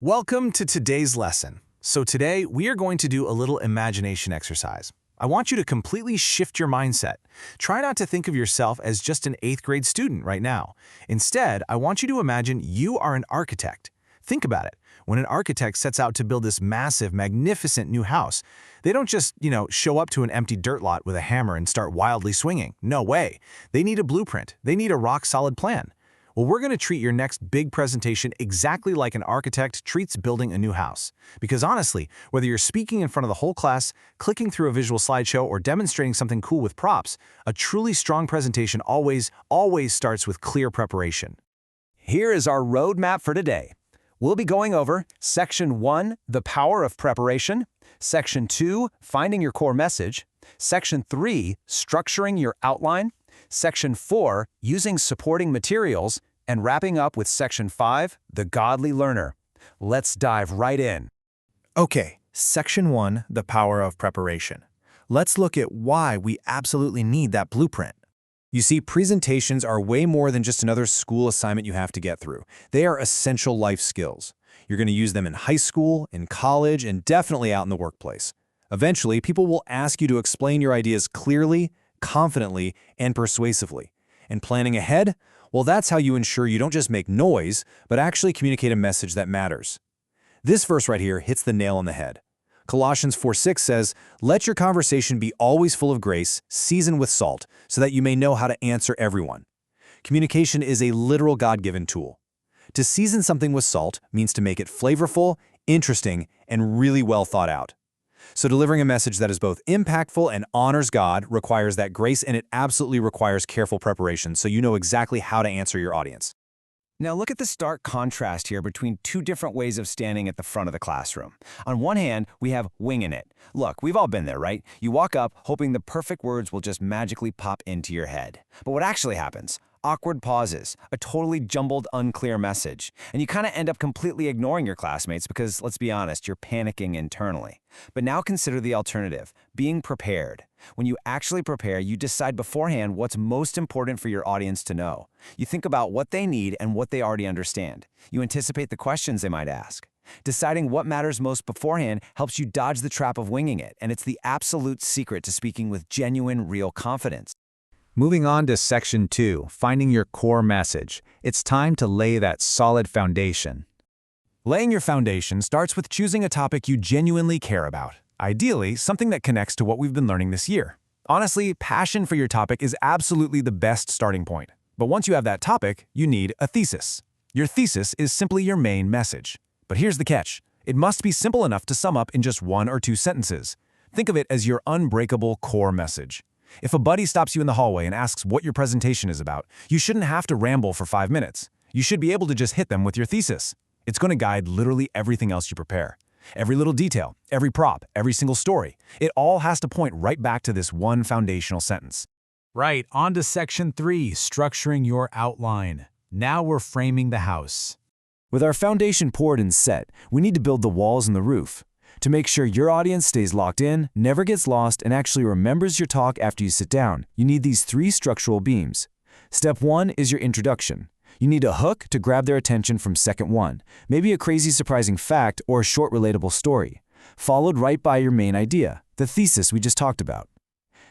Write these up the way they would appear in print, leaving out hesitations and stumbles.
Welcome to today's lesson. So today, we are going to do a little imagination exercise. I want you to completely shift your mindset. Try not to think of yourself as just an 8th grade student right now. Instead, I want you to imagine you are an architect. Think about it. When an architect sets out to build this massive, magnificent new house, they don't just, show up to an empty dirt lot with a hammer and start wildly swinging. No way. They need a blueprint. They need a rock-solid plan. Well, we're going to treat your next big presentation exactly like an architect treats building a new house. Because honestly, whether you're speaking in front of the whole class, clicking through a visual slideshow, or demonstrating something cool with props, a truly strong presentation always starts with clear preparation. Here is our roadmap for today. We'll be going over Section 1, The Power of Preparation, Section 2, Finding Your Core Message, Section 3, Structuring Your Outline, Section 4, Using Supporting Materials, and wrapping up with Section 5, The Godly Learner. Let's dive right in. Okay, Section 1, The Power of Preparation. Let's look at why we absolutely need that blueprint. You see, presentations are way more than just another school assignment you have to get through. They are essential life skills. You're going to use them in high school, in college, and definitely out in the workplace. Eventually, people will ask you to explain your ideas clearly, confidently, and persuasively. And planning ahead? Well, that's how you ensure you don't just make noise, but actually communicate a message that matters. This verse right here hits the nail on the head. Colossians 4:6 says, "Let your conversation be always full of grace, seasoned with salt, so that you may know how to answer everyone." Communication is a literal God-given tool. To season something with salt means to make it flavorful, interesting, and really well thought out. So delivering a message that is both impactful and honors God requires that grace, and it absolutely requires careful preparation so you know exactly how to answer your audience. Now look at the stark contrast here between two different ways of standing at the front of the classroom. On one hand, we have winging it. Look, we've all been there, right? You walk up hoping the perfect words will just magically pop into your head. But what actually happens? Awkward pauses, a totally jumbled, unclear message. And you kind of end up completely ignoring your classmates because, let's be honest, you're panicking internally. But now consider the alternative, being prepared. When you actually prepare, you decide beforehand what's most important for your audience to know. You think about what they need and what they already understand. You anticipate the questions they might ask. Deciding what matters most beforehand helps you dodge the trap of winging it, and it's the absolute secret to speaking with genuine, real confidence. Moving on to Section 2, Finding Your Core Message. It's time to lay that solid foundation. Laying your foundation starts with choosing a topic you genuinely care about. Ideally, something that connects to what we've been learning this year. Honestly, passion for your topic is absolutely the best starting point. But once you have that topic, you need a thesis. Your thesis is simply your main message. But here's the catch. It must be simple enough to sum up in just 1 or 2 sentences. Think of it as your unbreakable core message. If a buddy stops you in the hallway and asks what your presentation is about, you shouldn't have to ramble for 5 minutes. You should be able to just hit them with your thesis. It's going to guide literally everything else you prepare. Every little detail, every prop, every single story. It all has to point right back to this one foundational sentence. Right, on to Section 3, Structuring Your Outline. Now we're framing the house. With our foundation poured and set, we need to build the walls and the roof. To make sure your audience stays locked in, never gets lost, and actually remembers your talk after you sit down, you need these 3 structural beams. Step 1 is your introduction. You need a hook to grab their attention from second 1, maybe a crazy surprising fact or a short relatable story, followed right by your main idea, the thesis we just talked about.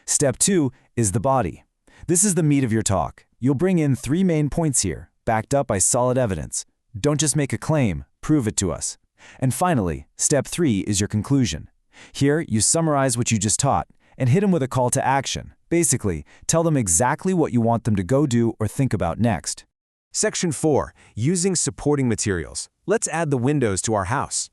Step 2 is the body. This is the meat of your talk. You'll bring in 3 main points here, backed up by solid evidence. Don't just make a claim, prove it to us. And finally, Step 3 is your conclusion. Here, you summarize what you just taught and hit them with a call to action. Basically, tell them exactly what you want them to go do or think about next. Section 4, Using Supporting Materials. Let's add the windows to our house.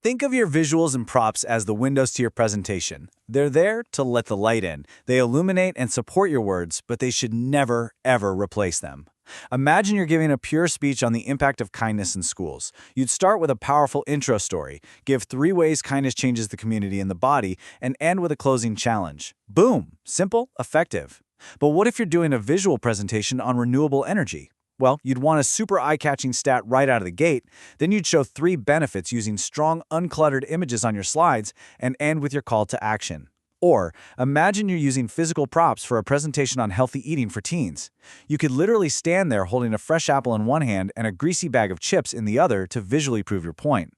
Think of your visuals and props as the windows to your presentation. They're there to let the light in. They illuminate and support your words, but they should never, ever replace them. Imagine you're giving a pure speech on the impact of kindness in schools. You'd start with a powerful intro story, give 3 ways kindness changes the community and the body, and end with a closing challenge. Boom! Simple, effective. But what if you're doing a visual presentation on renewable energy? Well, you'd want a super eye-catching stat right out of the gate. Then you'd show 3 benefits using strong, uncluttered images on your slides and end with your call to action. Or imagine you're using physical props for a presentation on healthy eating for teens. You could literally stand there holding a fresh apple in one hand and a greasy bag of chips in the other to visually prove your point.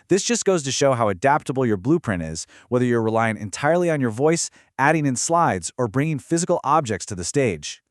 This just goes to show how adaptable your blueprint is, whether you're relying entirely on your voice, adding in slides, or bringing physical objects to the stage.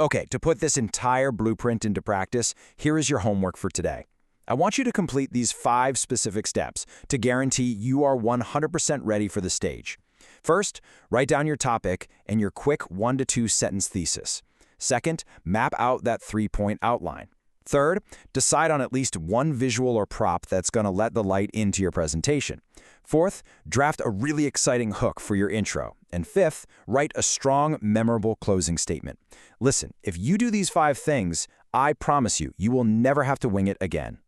Okay, to put this entire blueprint into practice, here is your homework for today. I want you to complete these 5 specific steps to guarantee you are 100% ready for the stage. First, write down your topic and your quick 1 to 2 sentence thesis. Second, map out that 3-point outline. Third, decide on at least one visual or prop that's going to let the light into your presentation. Fourth, draft a really exciting hook for your intro. And fifth, write a strong, memorable closing statement. Listen, if you do these 5 things, I promise you, you will never have to wing it again.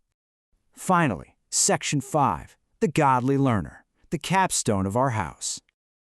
Finally, Section 5, the godly learner, the capstone of our house.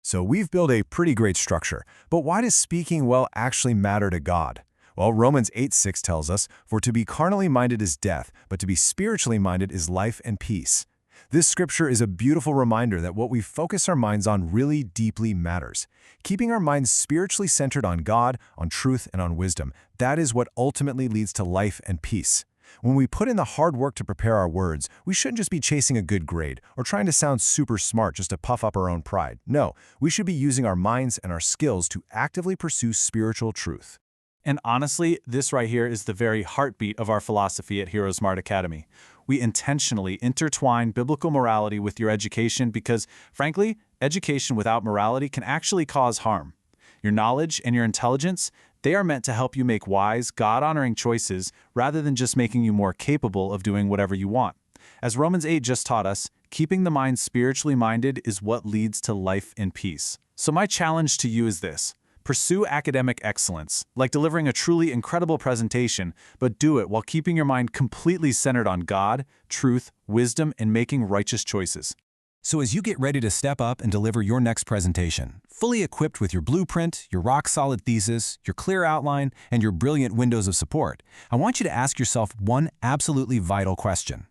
So we've built a pretty great structure, but why does speaking well actually matter to God? Well, Romans 8:6 tells us, "For to be carnally minded is death, but to be spiritually minded is life and peace." This scripture is a beautiful reminder that what we focus our minds on really deeply matters. Keeping our minds spiritually centered on God, on truth, and on wisdom, that is what ultimately leads to life and peace. When we put in the hard work to prepare our words, we shouldn't just be chasing a good grade or trying to sound super smart just to puff up our own pride. No, we should be using our minds and our skills to actively pursue spiritual truth. And honestly, this right here is the very heartbeat of our philosophy at HeroesMart Academy. We intentionally intertwine biblical morality with your education because, frankly, education without morality can actually cause harm. Your knowledge and your intelligence, they are meant to help you make wise, God-honoring choices rather than just making you more capable of doing whatever you want. As Romans 8 just taught us, keeping the mind spiritually minded is what leads to life and peace. So my challenge to you is this. Pursue academic excellence, like delivering a truly incredible presentation, but do it while keeping your mind completely centered on God, truth, wisdom, and making righteous choices. So as you get ready to step up and deliver your next presentation, fully equipped with your blueprint, your rock-solid thesis, your clear outline, and your brilliant windows of support, I want you to ask yourself one absolutely vital question.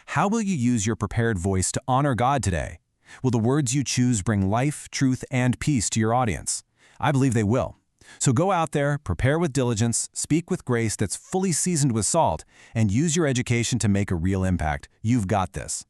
How will you use your prepared voice to honor God today? Will the words you choose bring life, truth, and peace to your audience? I believe they will. So go out there, prepare with diligence, speak with grace that's fully seasoned with salt, and use your education to make a real impact. You've got this.